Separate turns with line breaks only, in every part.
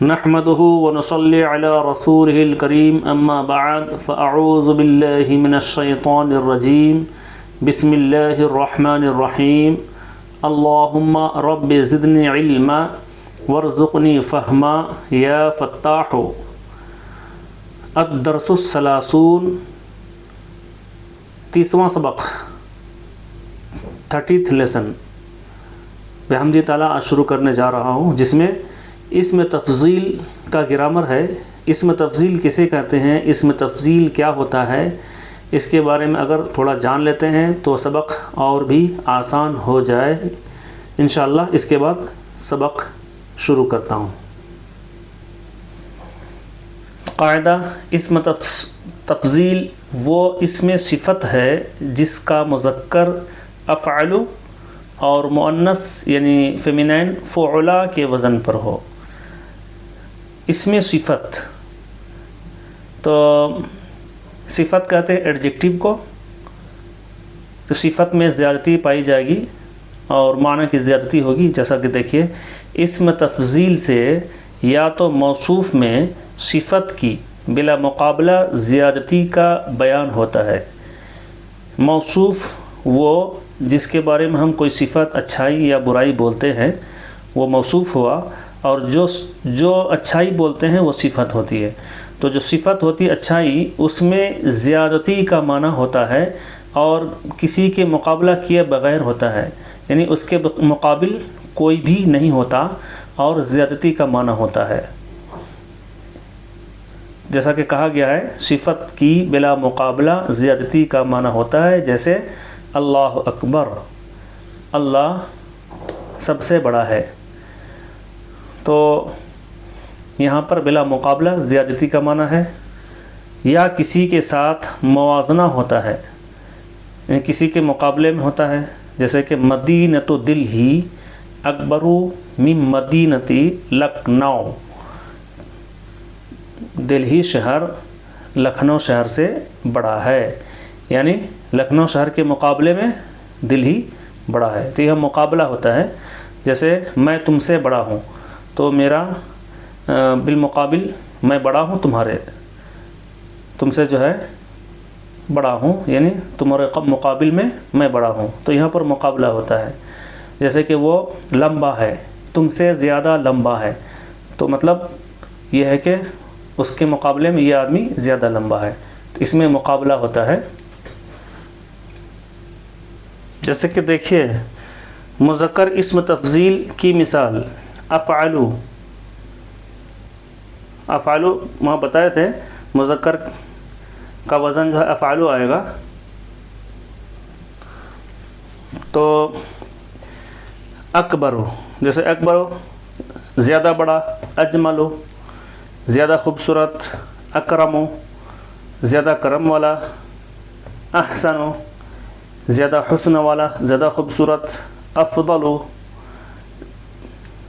نحمده ونصلي على رسوله الكريم اما بعد فاعوذ بالله من الشيطان الرجيم بسم الله الرحمن الرحيم اللهم رب زدني علما وارزقني فهما يا فتاح الدرس الثلاثون 30واں سبق 30th لیسن بحمد تعالیٰ آج شروع کرنے جا رہا ہوں، جس میں اسم تفضیل کا گرامر ہے۔ اسم تفضیل کسے کہتے ہیں، اسم تفضیل کیا ہوتا ہے، اس کے بارے میں اگر تھوڑا جان لیتے ہیں تو سبق اور بھی آسان ہو جائے انشاءاللہ۔ اس کے بعد سبق شروع کرتا ہوں۔ قاعدہ: اسم تفضیل وہ اسم صفت ہے جس کا مذکر افعل اور مؤنث یعنی فیمینین فعلا کے وزن پر ہو۔ اسم صفت، تو صفت کہتے ہیں ایڈجیکٹیو کو، تو صفت میں زیادتی پائی جائے گی اور معنی کی زیادتی ہوگی۔ جیسا کہ دیکھیے، اسم تفضیل سے یا تو موصوف میں صفت کی بلا مقابلہ زیادتی کا بیان ہوتا ہے۔ موصوف وہ جس کے بارے میں ہم کوئی صفت اچھائی یا برائی بولتے ہیں وہ موصوف ہوا، اور جو اچھائی بولتے ہیں وہ صفت ہوتی ہے۔ تو جو صفت ہوتی ہے اچھائی، اس میں زیادتی کا معنی ہوتا ہے اور کسی کے مقابلہ کیے بغیر ہوتا ہے، یعنی اس کے مقابل کوئی بھی نہیں ہوتا اور زیادتی کا معنی ہوتا ہے۔ جیسا کہ کہا گیا ہے، صفت کی بلا مقابلہ زیادتی کا معنی ہوتا ہے، جیسے اللہ اکبر، اللہ سب سے بڑا ہے۔ تو یہاں پر بلا مقابلہ زیادتی کا معنی ہے، یا کسی کے ساتھ موازنہ ہوتا ہے، یعنی کسی کے مقابلے میں ہوتا ہے، جیسے کہ مدینۃ دلہی اکبر من مدینۃ لکھنؤ، دلہی شہر لکھنؤ شہر سے بڑا ہے، یعنی لکھنؤ شہر کے مقابلے میں دلہی بڑا ہے۔ تو یہ مقابلہ ہوتا ہے، جیسے میں تم سے بڑا ہوں، تو میرا بالمقابل میں بڑا ہوں تم سے جو ہے بڑا ہوں، یعنی تمہارے مقابل میں میں بڑا ہوں، تو یہاں پر مقابلہ ہوتا ہے۔ جیسے کہ وہ لمبا ہے، تم سے زیادہ لمبا ہے، تو مطلب یہ ہے کہ اس کے مقابلے میں یہ آدمی زیادہ لمبا ہے، تو اس میں مقابلہ ہوتا ہے۔ جیسے کہ دیکھیے، مذکر اسم تفضیل کی مثال افعلو، افعلو وہاں بتائے تھے مذکر کا وزن جو ہے افعلو آئے گا۔ تو اکبرو، جیسے اکبرو زیادہ بڑا، اجملو زیادہ خوبصورت، اکرمو زیادہ کرم والا، احسنو زیادہ حسن والا، زیادہ خوبصورت، افضلو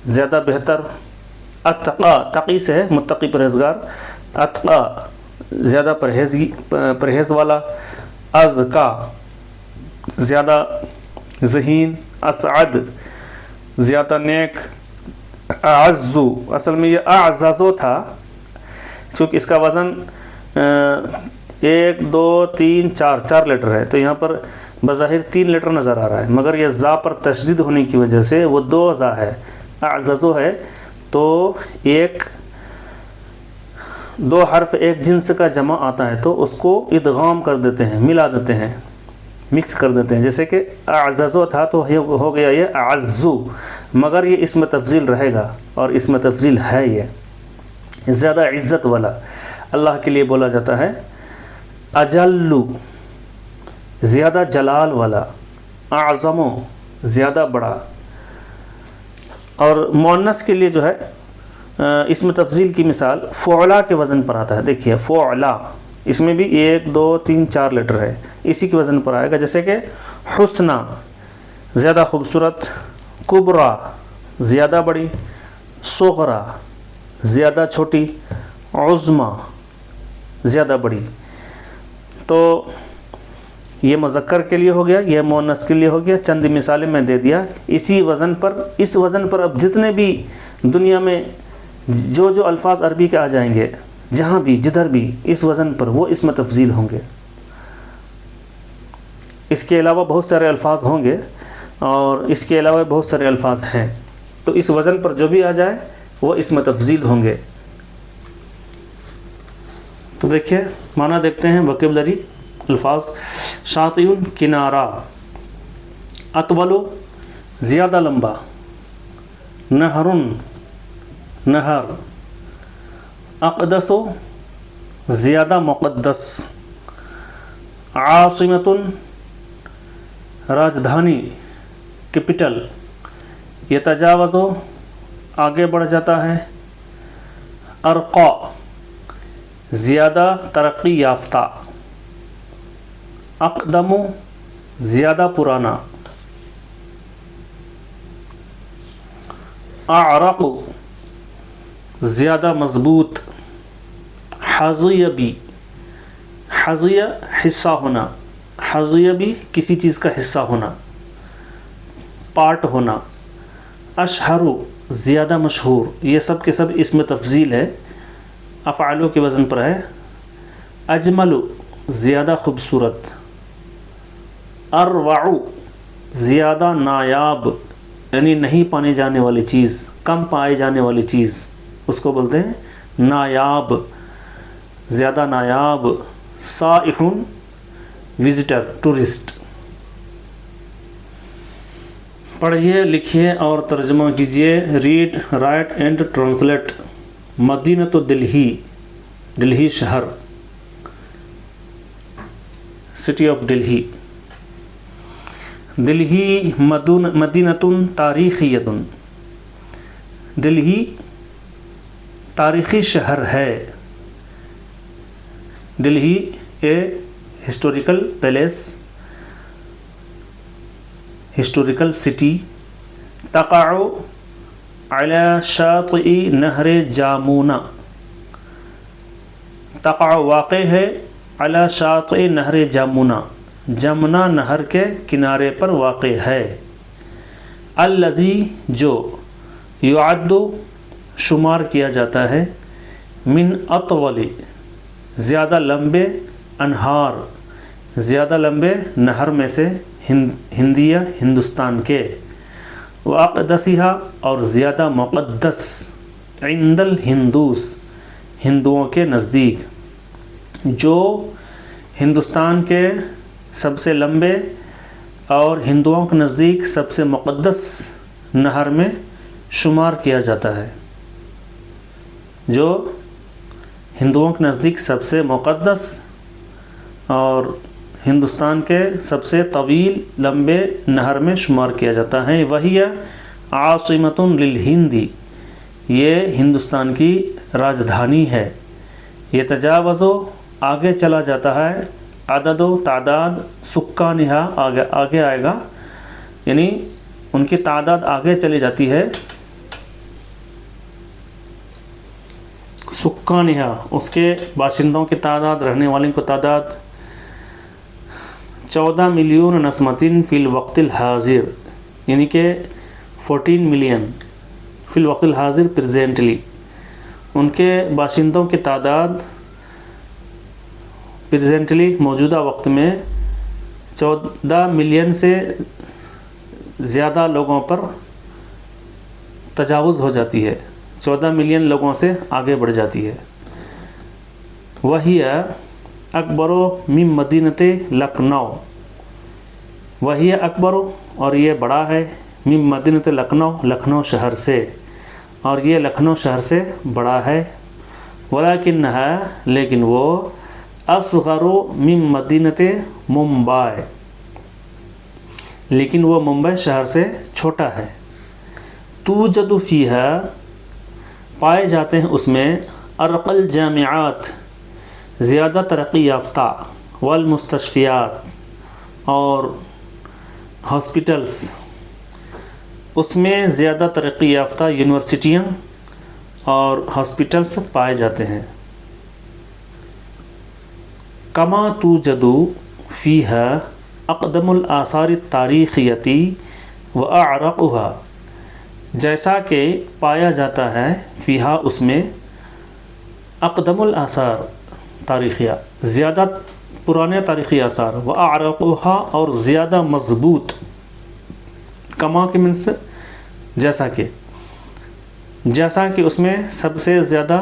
زیادہ بہتر، اتقا تقی سے ہے متقی پرہیزگار، اتقا زیادہ پرہیز والا، ازکا زیادہ ذہین، اسعد زیادہ نیک، اعزو اصل میں یہ اعزازو تھا، چونکہ اس کا وزن 1 2 3 4 لیٹر ہے، تو یہاں پر بظاہر 3 لیٹر نظر آ رہا ہے، مگر یہ زا پر تشدید ہونے کی وجہ سے وہ 2 زا ہے، اعززو ہے، تو 2 حرف ایک جنس کا جمع آتا ہے، تو اس کو ادغام کر دیتے ہیں، ملا دیتے ہیں، مکس کر دیتے ہیں۔ جیسے کہ اعززو تھا تو ہو گیا یہ اعزو، مگر یہ اسم تفضیل رہے گا، اور اسم تفضیل ہے یہ زیادہ عزت والا، اللہ کے لیے بولا جاتا ہے۔ اجلو زیادہ جلال والا، اعظمو زیادہ بڑا۔ اور مؤنث کے لیے جو ہے اسم تفضیل کی مثال فعلا کے وزن پر آتا ہے۔ دیکھیے فعلا، اس میں بھی 1 2 3 4 لیٹر ہے، اسی کے وزن پر آئے گا۔ جیسے کہ حسنہ زیادہ خوبصورت، کبرا زیادہ بڑی، صغرا زیادہ چھوٹی، عظما زیادہ بڑی۔ تو یہ مذکر کے لیے ہو گیا، یہ مؤنث کے لیے ہو گیا۔ چند مثالیں میں دے دیا اسی وزن پر۔ اس وزن پر اب جتنے بھی دنیا میں جو الفاظ عربی کے آ جائیں گے جہاں بھی جدھر بھی اس وزن پر وہ اسم تفضیل ہوں گے. اس کے علاوہ بہت سارے الفاظ ہوں گے اور اس کے علاوہ بہت سارے الفاظ ہیں، تو اس وزن پر جو بھی آ جائے وہ اسم تفضیل ہوں گے. تو دیکھیے معنی دیکھتے ہیں ووکیبلری الفاظ. شاطئ کنارہ، اطول زیادہ لمبا، نہر نہر، اقدس زیادہ مقدس، عاصمۃ راجدھانی کیپٹل، یتجاوز آگے بڑھ جاتا ہے، ارقا زیادہ ترقی یافتہ، اقدم زیادہ پرانا، اعرق زیادہ مضبوط، حظی بھی، حظی حصہ ہونا، حظی بھی کسی چیز کا حصہ ہونا، پارٹ ہونا، اشہر زیادہ مشہور. یہ سب کے سب اسم تفضیل ہے، افعالوں کے وزن پر ہے. اجمل زیادہ خوبصورت، اروع زیادہ نایاب، یعنی نہیں پانے جانے والی چیز، کم پائے جانے والی چیز، اس کو بولتے ہیں نایاب، زیادہ نایاب. سائح وزٹر، ٹورسٹ. پڑھیے، لکھیے اور ترجمہ کیجیے. Read, write and translate. مدینہ دلہی، دلہی شہر، سٹی آف دلہی. دلہی مدینہ تاریخیۃ، دلہی تاریخی شہر ہے. Delhi a historical palace, historical city. تقع علی شاطئ نہر جامونہ، تقع واقع ہے، علی شاطئ نہر جامونہ، جمنا نہر کے کنارے پر واقع ہے. الذی جو، یعد شمار کیا جاتا ہے، من اطول زیادہ لمبے، انہار زیادہ لمبے نہر میں سے، ہندیہ ہندوستان کے. واقدسہا اور زیادہ مقدس، عند الہندوس ہندوؤں کے نزدیک. جو ہندوستان کے سب سے لمبے اور ہندوؤں کے نزدیک سب سے مقدس نہر میں شمار کیا جاتا ہے. جو ہندوؤں کے نزدیک سب سے مقدس اور ہندوستان کے سب سے طویل لمبے نہر میں شمار کیا جاتا ہے. وہی عاصمۃ للہند، یہ ہندوستان کی راجدھانی ہے. یہ تجاوز آگے چلا جاتا ہے، عدد و تعداد، سکانہا آگے آئے گا، یعنی ان کی تعداد آگے چلی جاتی ہے. سکانہا اس کے باشندوں کی تعداد، رہنے والوں کی تعداد. 14 ملین نسمتن فی الوقت الحاضر، یعنی کہ 14 ملین فی الوقت الحاضر پریزنٹلی. ان کے باشندوں کی تعداد پریزنٹلی موجودہ وقت میں 14 ملین سے زیادہ لوگوں پر تجاوز ہو جاتی ہے، 14 ملین لوگوں سے آگے بڑھ جاتی ہے. وہی اکبر من مدینۃ لکھنؤ، وہی اکبر اور یہ بڑا ہے، من مدینۃ لکھنؤ لکھنؤ شہر سے، اور یہ لکھنؤ شہر سے بڑا ہے. ولکنھا لیکن وہ، اصغر من مدینۃ ممبئی، لیکن وہ ممبئی شہر سے چھوٹا ہے. توجد فیہا پائے جاتے ہیں اس میں، ارقى الجامعات زیادہ ترقی یافتہ، والمستشفیات اور ہاسپٹلس، اس میں زیادہ ترقی یافتہ یونیورسٹیاں اور ہاسپٹلس پائے جاتے ہیں. کما توجد فیہا اقدم الآثار التاریخیۃ واعرقها، جیسا کہ پایا جاتا ہے فیہا اس میں اقدم الآثار تاریخیہ زیادہ پرانے تاریخی آثار و اعرقھا اور زیادہ مضبوط کما کے منس جیسا کہ اس میں سب سے زیادہ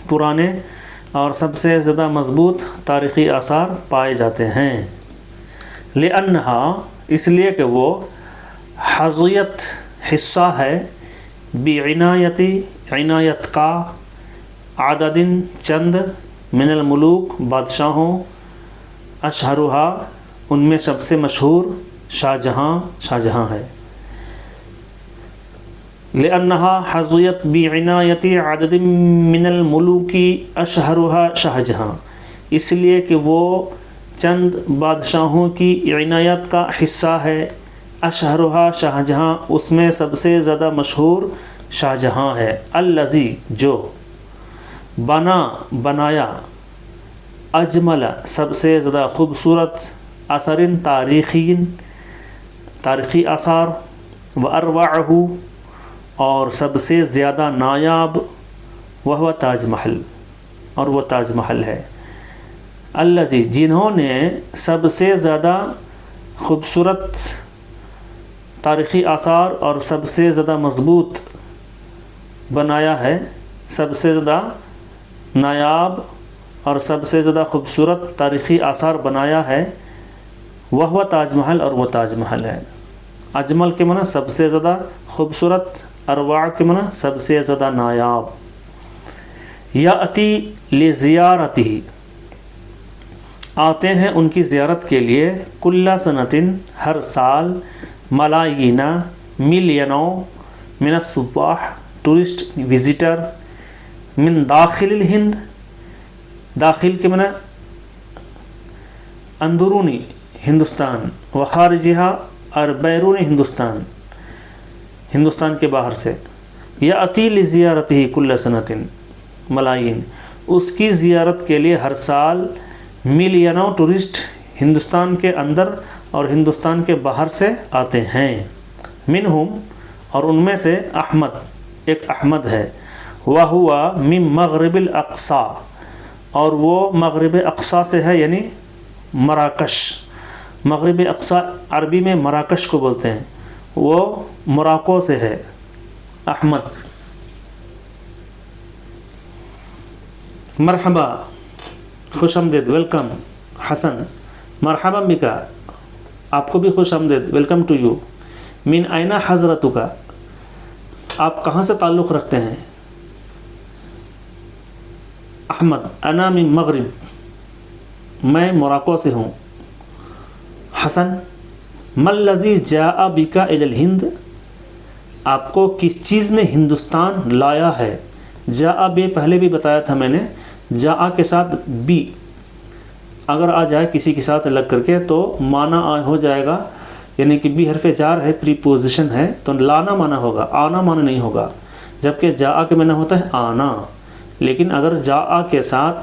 پرانے اور سب سے زیادہ مضبوط تاریخی آثار پائے جاتے ہیں لأنہا اس لیے کہ وہ حظیت حصہ ہے عنایت کا عدد چند من الملوک بادشاہوں اشہرہا ان میں سب سے مشہور شاہجہاں ہے لأنہا حظیت بعنایت عدد من الملوک اشہرہا شاہجہاں اس لیے کہ وہ چند بادشاہوں کی عنایت کا حصہ ہے اشہرہا شاہجہاں اس میں سب سے زیادہ مشہور شاہجہاں ہے الذی جو بنایا اجمل سب سے زیادہ خوبصورت اثر تاریخی آثار و اروعہ اور سب سے زیادہ نایاب وہ تاج محل اور وہ تاج محل ہے الذی جنہوں نے سب سے زیادہ خوبصورت تاریخی آثار اور سب سے زیادہ مضبوط بنایا ہے سب سے زیادہ نایاب اور سب سے زیادہ خوبصورت تاریخی آثار بنایا ہے وہ تاج محل اور وہ تاج محل ہے اجمل کے معنی سب سے زیادہ خوبصورت اروع کے معنی سب سے زیادہ نایاب یاتی لزیارتہ آتے ہیں ان کی زیارت کے لیے کل سنتن ہر سال ملائینہ ملینوں من السیاح ٹورسٹ وزٹر من داخل الہند داخل کے معنی اندرونی ہندوستان و خارجہا اور بیرون ہندوستان کے باہر سے یاتی لزیارتہ کل سنتن ملائین اس کی زیارت کے لیے ہر سال ملینوں ٹورسٹ ہندوستان کے اندر اور ہندوستان کے باہر سے آتے ہیں منہم اور ان میں سے احمد ایک احمد ہے وہوا من مغرب الاقصی اور وہ مغرب اقصی سے ہے یعنی مراکش مغرب اقصی عربی میں مراکش کو بولتے ہیں وہ موراکو سے ہے احمد مرحبا خوش آمدید ویلکم حسن مرحبا بکا آپ کو بھی خوش آمدید ویلکم ٹو یو من اینا حضرتک آپ کہاں سے تعلق رکھتے ہیں احمد انا من مغرب میں موراکو سے ہوں حسن ما الذی جاء بک الی الہند آپ کو کس چیز نے ہندوستان لایا ہے جاء بے پہلے بھی بتایا تھا میں نے جاء کے ساتھ بی اگر آ جائے کسی کے ساتھ لگ کر کے تو معنی ہو جائے گا یعنی کہ بی حرف جار ہے پریپوزیشن ہے تو لانا معنی ہوگا آنا معنی نہیں ہوگا جبکہ جاء کے معنی ہوتا ہے آنا لیکن اگر جاء کے ساتھ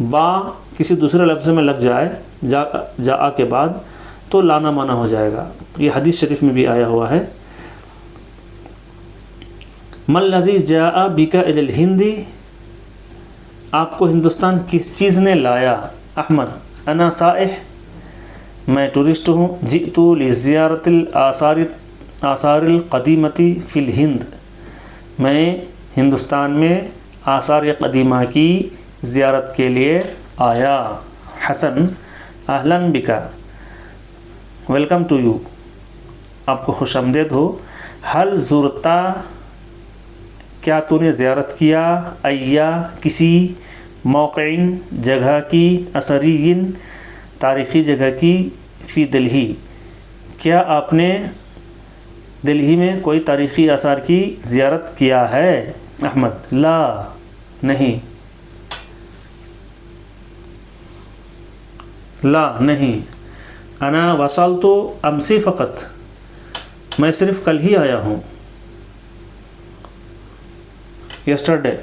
با کسی دوسرے لفظ میں لگ جائے جاء کے بعد تو لانا معنی ہو جائے گا یہ حدیث شریف میں بھی آیا ہوا ہے ما الذی جاء بک الی الہند آپ کو ہندوستان کس چیز نے لایا احمد انا سائح میں ٹورسٹ ہوں جئت لزیارت آثار القدیمتی فی الہند میں ہندوستان میں آثار قدیمہ کی زیارت کے لیے آیا حسن اہلا بکا ویلکم ٹو یو آپ کو خوش آمدید ہو حل زورتا کیا تو نے زیارت کیا ایا کسی موقعین جگہ کی اثرین تاریخی جگہ کی فی دلہی کیا آپ نے دلہی میں کوئی تاریخی آثار کی زیارت کیا ہے احمد لا نہیں انا وصلت امسی فقط میں صرف کل ہی آیا ہوں یسٹرڈے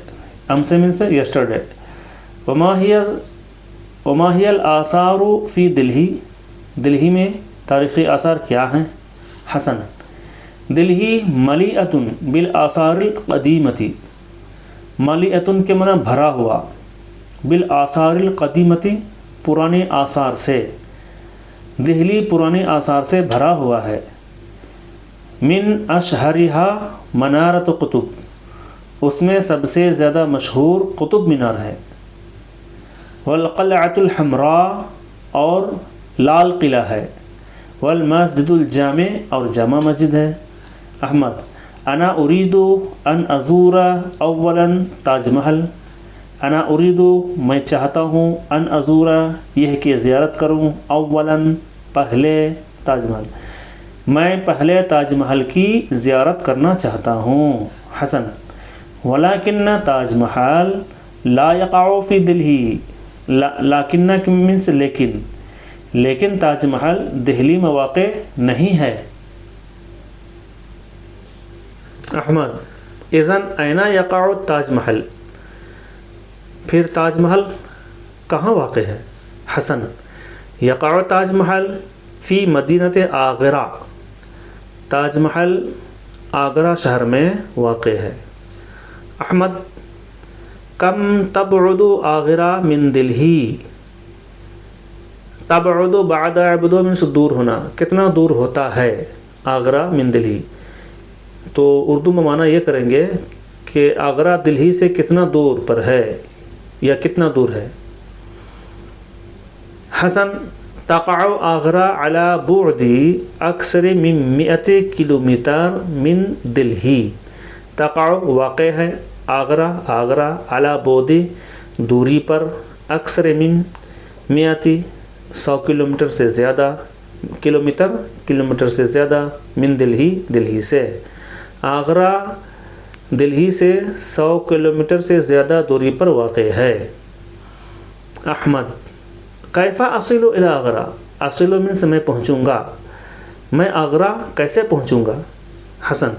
امسی مین سے یسٹرڈے وما ہی الآثار فی دلہی دلہی میں تاریخی آثار کیا ہیں حسن دلہی ملیئتن بالآثار القدیمتی، ملیئتن کے معنی بھرا ہوا، بالآثار القدیمتی پرانے آثار سے، دہلی پرانے آثار سے بھرا ہوا ہے، من اشہرہا منارۃ قطب، اس میں سب سے زیادہ مشہور قطب مینار ہے، والقلعۃ الحمراء اور لال قلعہ ہے، والمسجد الجامع اور جامع مسجد ہے۔ احمد انا اريد ان ازور اولا تاج محل، انا اريد میں چاہتا ہوں، ان ازور یہ کہ زیارت کروں، اولا پہلے، تاج محل میں پہلے تاج محل کی زیارت کرنا چاہتا ہوں۔ حسن ولكن تاج محل لا يقع في دلہی، لیکن مینس لیکن تاج محل دہلی میں واقع نہیں ہے۔ احمد اذن این یقع تاج محل، پھر تاج محل کہاں واقع ہے؟ حسن یقع تاج محل فی مدینۃ آگرہ، تاج محل آگرہ شہر میں واقع ہے۔ احمد کم تبعد آگرہ من دلہی، تبعد بعد عبد من سے دور ہونا، کتنا دور ہوتا ہے آگرہ من دلہی؟ تو اردو میں معنی یہ کریں گے کہ آگرہ دلہی سے کتنا دور پر ہے یا کتنا دور ہے۔ حسن تقع آگرہ علی بعد اکثر من 100 کلومیٹر من دلہی، تقع واقع ہے، آگرہ علی بعد دوری پر، اکثر من 100 کلومیٹر سے زیادہ، کلومیٹر سے زیادہ، من دلہی سے، آگرہ دلہی سے 100 کلومیٹر سے زیادہ دوری پر واقع ہے۔ احمد کیف اصل الی آگرہ، اصل من سے میں پہنچوں گا، میں آگرہ کیسے پہنچوں گا؟ حسن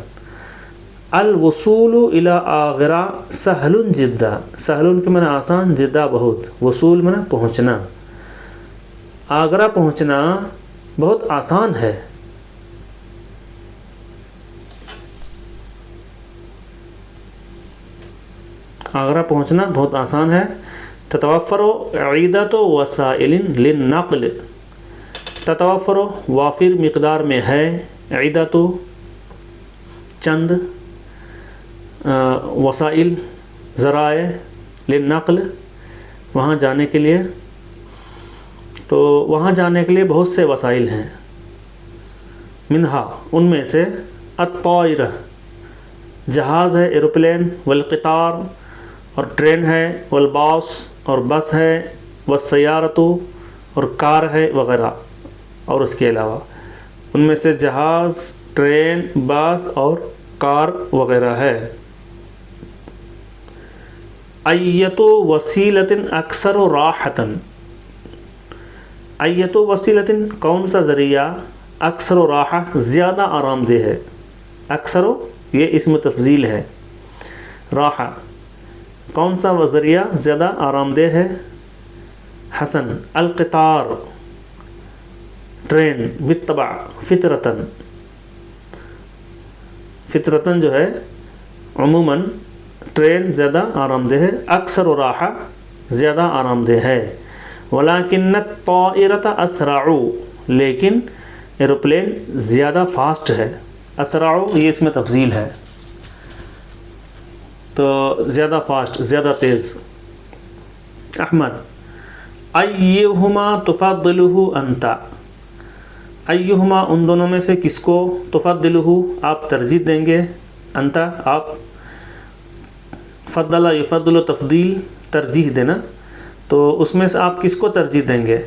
الوصول الی آگرہ سہل جدا، سہل کے معنی آسان، جدا بہت، وصول معنی پہنچنا، آگرہ پہنچنا بہت آسان ہے۔ آگرہ پہنچنا بہت آسان ہے۔ تتوفر عدۃ وسائل للنقل، تتوفر وافر مقدار میں ہے، عدۃ چند، وسائل ذرائع، للنقل وہاں جانے کے لیے، تو وہاں جانے کے لیے بہت سے وسائل ہیں، منہا ان میں سے، الطائرہ جہاز ہے، ایروپلین، والقطار اور ٹرین ہے، والباص اور بس ہے، والسیارۃ اور کار ہے، وغیرہ، اور اس کے علاوہ ان میں سے جہاز، ٹرین، بس اور کار وغیرہ ہے۔ ایت وسیلۃ اکثر راحۃ، ایت وسیلۃ کون سا ذریعہ، اکثر راحہ زیادہ آرام دہ ہے، اکثر یہ اسم تفضیل ہے، راحہ کون سا ذریعہ زیادہ آرام دہ ہے؟ حسن القطار ٹرین، بالطبع فطرتاً، فطرتاً جو ہے عموماً ٹرین زیادہ آرام دہ ہے، اکثر راحہ زیادہ آرام دہ ہے، ولیکن الطائرۃ اسرع، لیکن ایروپلین زیادہ فاسٹ ہے، اسرع یہ اس میں تفضیل ہے، تو زیادہ فاسٹ، زیادہ تیز۔ احمد ایہما تفضلہ انت، ایہما ان دونوں میں سے کس کو، تفضلہ آپ ترجیح دیں گے، انت آپ، فضل یفضل تفضیل ترجیح دینا، تو اس میں سے آپ کس کو ترجیح دیں گے؟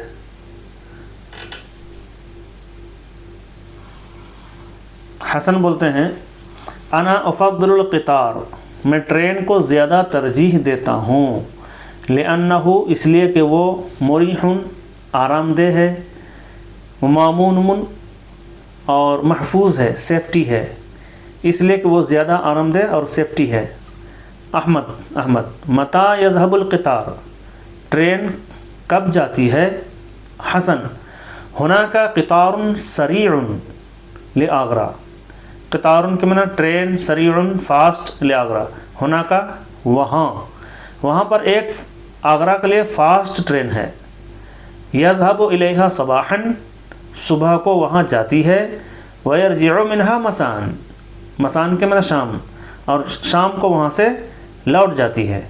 حسن بولتے ہیں انا افضل القطار، میں ٹرین کو زیادہ ترجیح دیتا ہوں، لأنہ اس لیے کہ وہ مریح آرام دہ ہے، مامون اور محفوظ ہے، سیفٹی ہے، اس لیے کہ وہ زیادہ آرام دہ اور سیفٹی ہے۔ احمد متى یذهب القطار، ٹرین کب جاتی ہے؟ حسن هناك قطار سریع لآگرہ، قطار کے معنی ٹرین، سریع فاسٹ لآگرہ، ہونا کا وہاں پر ایک آگرہ کے لیے فاسٹ ٹرین ہے. یذهب الیہا صباحا، صبح کو وہاں جاتی ہے. ویرجع منہا مساء، مساء کے معنی شام، اور شام کو وہاں سے لوٹ جاتی ہے.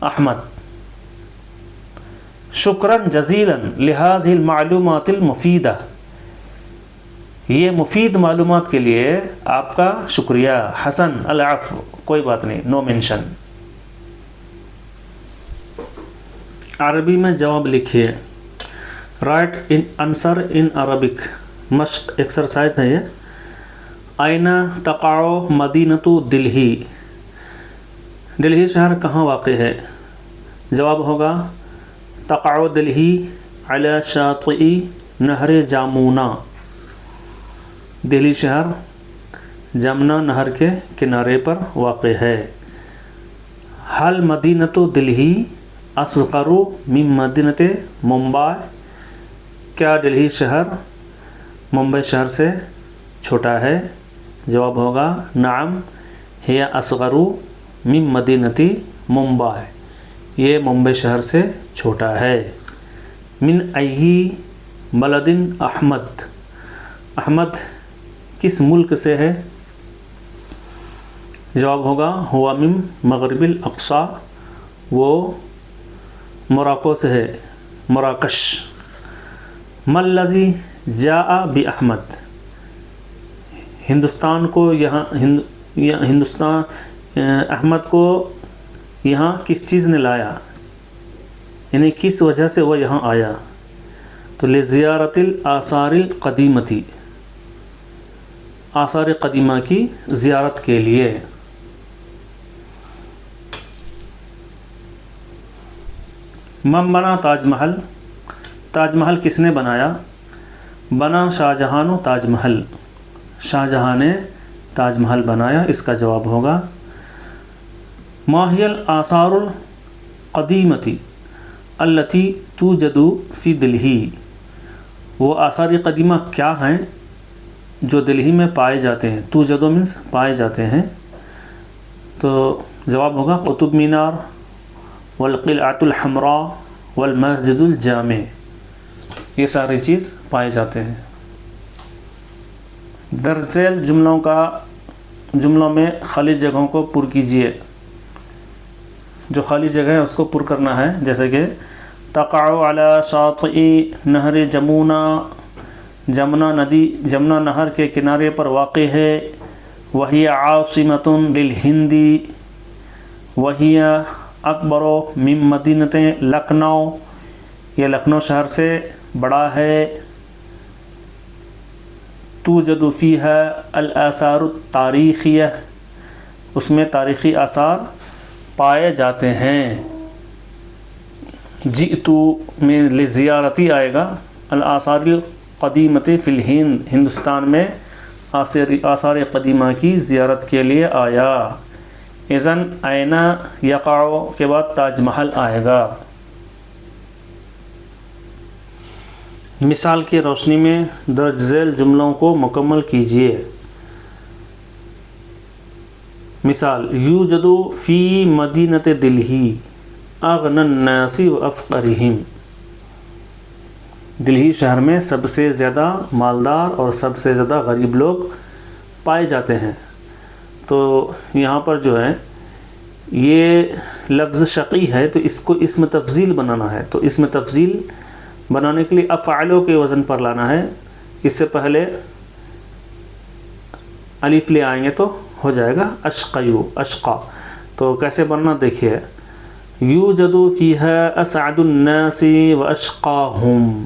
احمد شکراً جزیلاً لہذه المعلومات المفیدہ، یہ مفید معلومات کے لیے آپ کا شکریہ. حسن العفو، کوئی بات نہیں، نو مینشن. عربی میں جواب لکھیے. Right in answer in Arabic, مشق ایکسرسائز ہے یہ. آئین تقع مدینۃ دلہی، دلہی شہر کہاں واقع ہے؟ جواب ہوگا تقع دلہی علی شاطئ نہر جامونا، دہلی شہر جمنا نہر کے کنارے پر واقع ہے. حل مدینۃ دلہی اصغر من مدینۃ ممبئی، کیا دلہی شہر ممبئی شہر سے چھوٹا ہے؟ جواب ہوگا نعم ہی اصغر من مدینۃ ممبئی، یہ ممبئی شہر سے چھوٹا ہے. من ای بلد احمد، احمد کس ملک سے ہے؟ جواب ہوگا ہوا من مغرب الاقصی، وہ موراکو سے ہے، مراکش. ما الذی جاء باحمد، ہندوستان کو ہندوستان احمد کو یہاں کس چیز نے لایا، یعنی کس وجہ سے وہ یہاں آیا؟ تو لزیارت الآثار القدیمتی، آثار قدیمہ کی زیارت کے لیے. من بنا تاج محل، تاج محل کس نے بنایا؟ بنا شاہ جہان تاج محل، شاہ جہاں نے تاج محل بنایا. اس کا جواب ہوگا ما هي الآثار القدیمتی التي توجد فی دلہی، وہ آثار قدیمہ کیا ہیں جو دلہی میں پائے جاتے ہیں؟ توجد مینس پائے جاتے ہیں. تو جواب ہوگا قطب مینار والقلعۃ الحمراء والمسجد الجامع، یہ ساری چیز پائے جاتے ہیں. درج ذیل جملوں میں خالی جگہوں کو پر کیجیے. جو خالی جگہ ہے اس کو پر کرنا ہے، جیسے کہ تقع علی شاطئ نہر جمونا، جمنا ندی جمنا نہر کے کنارے پر واقع ہے. وہی عاصمۃ للہند، وہی اکبر من مدینۃ لکھنؤ، یہ لکھنؤ شہر سے بڑا ہے. توجد فیہا الآثار التاریخیہ، اس میں تاریخی آثار پائے جاتے ہیں. جئتو میں لزیارتی آئے گا. الآثار القدیمۃ فی الہند، ہندوستان میں آثار قدیمہ کی زیارت کے لیے آیا. اذن این یقع کے بعد تاج محل آئے گا. مثال کی روشنی میں درج ذیل جملوں کو مکمل کیجیے. مثال یوجد فی مدینۃ دلہی اغنى الناس وافقرهم، دلہی شہر میں سب سے زیادہ مالدار اور سب سے زیادہ غریب لوگ پائے جاتے ہیں. تو یہاں پر جو ہے یہ لفظ شقی ہے، تو اس کو اسم تفضیل بنانا ہے. تو اسم تفضیل بنانے کے لیے افعلو کے وزن پر لانا ہے. اس سے پہلے الف لے آئیں گے تو ہو جائے گا اشقیو، اشقا. تو کیسے بننا دیکھیے. یوجد فیہا اسعد الناس واشقاہم،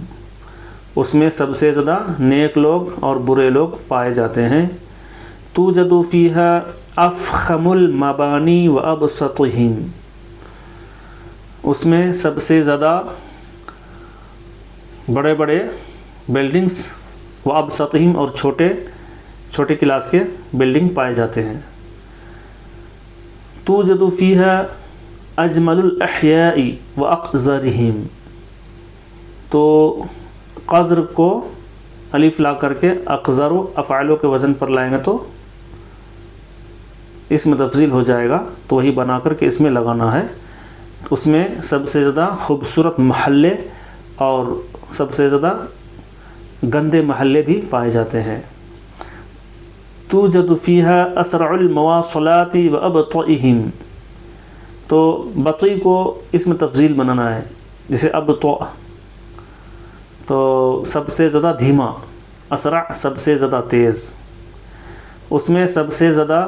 اس میں سب سے زیادہ نیک لوگ اور برے لوگ پائے جاتے ہیں. توجد فیہا افخم المبانی وابسطہم، اس میں سب سے زیادہ بڑے بڑے بلڈنگز وابسطہم اور چھوٹے کلاس کے بلڈنگ پائے جاتے ہیں. توجد فیہا اجمل الاحیاء واقذرہم، تو قذر کو الف لا کر کے اقذر افعلو کے وزن پر لائیں گے تو اسم تفضیل ہو جائے گا، تو وہی بنا کر کے اس میں لگانا ہے۔ اس میں سب سے زیادہ خوبصورت محلے اور سب سے زیادہ گندے محلے بھی پائے جاتے ہیں۔ توجد فیہا اسرع المواصلات و ابطئہم، تو بطئی کو اسم تفضیل بنانا ہے، جیسے ابطئ تو سب سے زیادہ دھیما، اسرع سب سے زیادہ تیز، اس میں سب سے زیادہ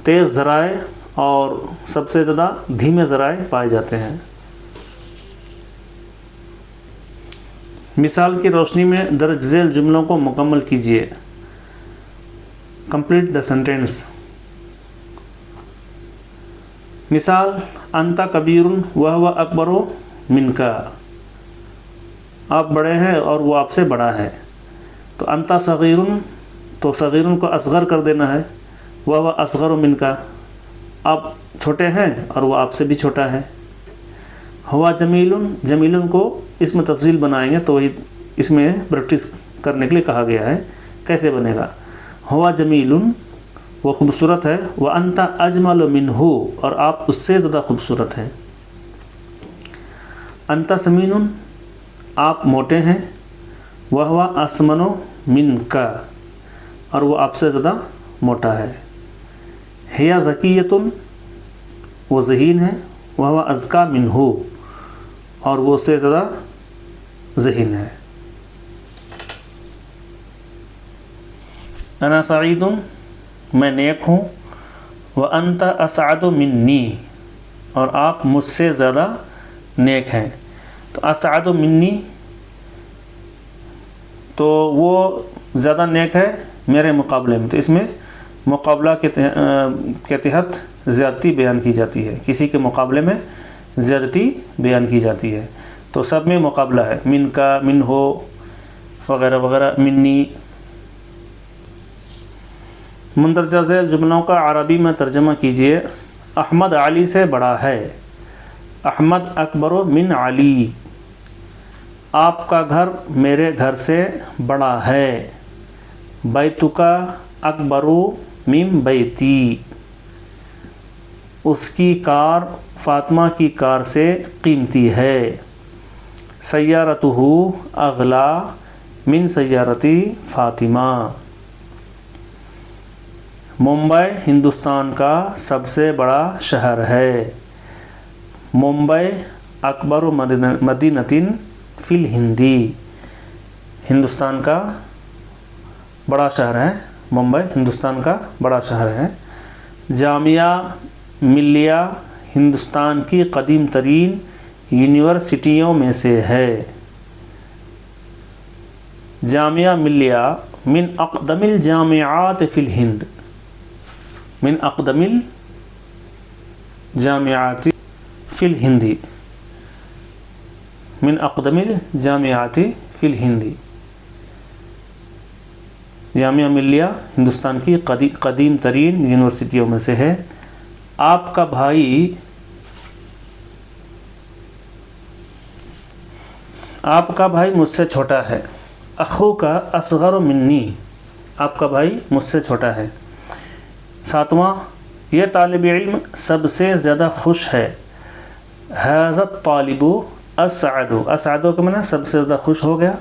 تیز ذرائع اور سب سے زیادہ دھیمے ذرائع پائے جاتے ہیں۔ مثال کی روشنی میں درج ذیل جملوں کو مکمل کیجیے۔ Complete the sentence. مثال انت کبیر وہو اکبر منک، آپ بڑے ہیں اور وہ آپ سے بڑا ہے۔ تو انت صغیر، تو صغیر کو اصغر کر دینا ہے، وہو اصغر منک، آپ چھوٹے ہیں اور وہ آپ سے بھی چھوٹا ہے۔ ہوا جمیل، جمیل کو اسم تفضیل بنائیں گے تو وہی اس میں پریکٹس کرنے کے لیے کہا گیا ہے۔ کیسے بنے گا؟ ہوا جمیل، وہ خوبصورت ہے، وانت اجمل منہ، اور آپ اس سے زیادہ خوبصورت ہیں۔ انت سمین، آپ موٹے ہیں، وہو اسمن منک، اور وہ آپ سے زیادہ موٹا ہے۔ ہیا ذکیۃ، وہ ذہین ہے، وہو اذکیٰ منہ، اور وہ اس سے زیادہ ذہین ہے۔ انا سعید، میں نیک ہوں، وانت اسعد منی، اور آپ مجھ سے زیادہ نیک ہیں۔ تو اسعد منی، تو وہ زیادہ نیک ہے میرے مقابلے میں، تو اس میں مقابلہ کے تحت زیادتی بیان کی جاتی ہے، کسی کے مقابلے میں زیادتی بیان کی جاتی ہے، تو سب میں مقابلہ ہے، من کا، من ہو وغیرہ وغیرہ، منی۔ مندرجہ ذیل جملوں کا عربی میں ترجمہ کیجیے۔ احمد علی سے بڑا ہے، احمد اکبر من علی، آپ کا گھر میرے گھر سے بڑا ہے، بیتک اکبر من بیتی، اس کی کار فاطمہ کی کار سے قیمتی ہے، سیارتہ اغلا من سیارتی فاطمہ، ممبئی ہندوستان کا سب سے بڑا شہر ہے، ممبئی اکبر مدینۃ فی الہندی، ہندوستان کا بڑا شہر ہے، ممبئی ہندوستان کا بڑا شہر ہے۔ جامعہ ملیہ ہندوستان کی قدیم ترین یونیورسٹیوں میں سے ہے، جامعہ ملیہ من اقدم الجامعات فی الہند، من اقدم الجامعات فی الہندی، من اقدم الجامعات فی الہندی، جامعہ ملیہ ہندوستان کی قدیم ترین یونیورسٹیوں میں سے ہے۔ آپ کا بھائی مجھ سے چھوٹا ہے، اخو کا اصغر منی، آپ کا بھائی مجھ سے چھوٹا ہے۔ ساتواں، یہ طالب علم سب سے زیادہ خوش ہے، ھذا الطالب اسعد، اسعد کا معنی سب سے زیادہ خوش ہو گیا،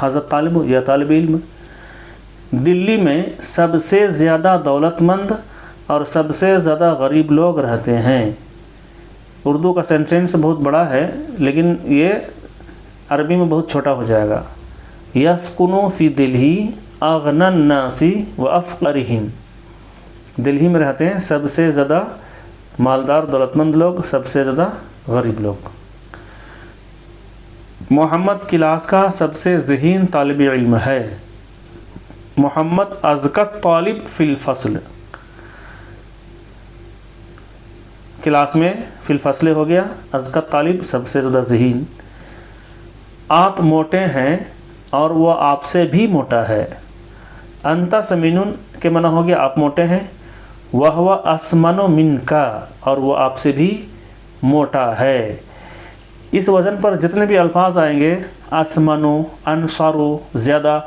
ھذا الطالب، یہ طالب علم۔ دلی میں سب سے زیادہ دولت مند اور سب سے زیادہ غریب لوگ رہتے ہیں۔ اردو کا سینٹینس بہت بڑا ہے لیکن یہ عربی میں بہت چھوٹا ہو جائے گا۔ یسکن فی دلہی اغنی الناس و افقرہم، دلہی میں رہتے ہیں سب سے زیادہ مالدار دولت مند لوگ، سب سے زیادہ غریب لوگ۔ محمد کلاس کا سب سے ذہین طالب علم ہے، محمد ازکت طالب فی الفصل، کلاس میں فی الفصل ہو گیا، ازکت طالب سب سے زیادہ ذہین۔ آپ موٹے ہیں اور وہ آپ سے بھی موٹا ہے، انت سمین کے معنی ہو گیا آپ موٹے ہیں، وہو اسمن منک، اور وہ آپ سے بھی موٹا ہے۔ اس وزن پر جتنے بھی الفاظ آئیں گے، اسمنو، انصرو، زیادہ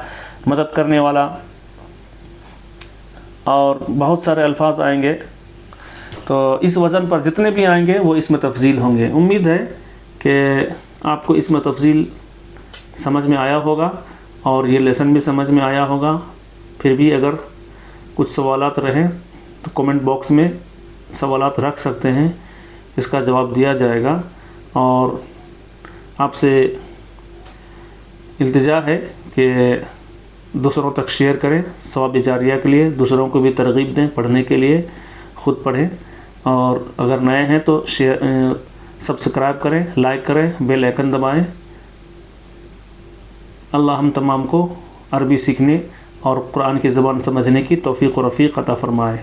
مدد کرنے والا، اور بہت سارے الفاظ آئیں گے، تو اس وزن پر جتنے بھی آئیں گے وہ اسم تفضیل ہوں گے۔ امید ہے کہ آپ کو اسم تفضیل سمجھ میں آیا ہوگا اور یہ لیسن بھی سمجھ میں آیا ہوگا۔ پھر بھی اگر کچھ سوالات رہیں تو کومنٹ باکس میں سوالات رکھ سکتے ہیں، اس کا جواب دیا جائے گا۔ اور آپ سے التجا ہے کہ دوسروں تک شیئر کریں، ثواب جاریہ کے لیے دوسروں کو بھی ترغیب دیں پڑھنے کے لیے، خود پڑھیں، اور اگر نئے ہیں تو سبسکرائب کریں، لائک کریں، بیل آئیکن دبائیں۔ اللہ ہم تمام کو عربی سیکھنے اور قرآن کی زبان سمجھنے کی توفیق و رفیق عطا فرمائے۔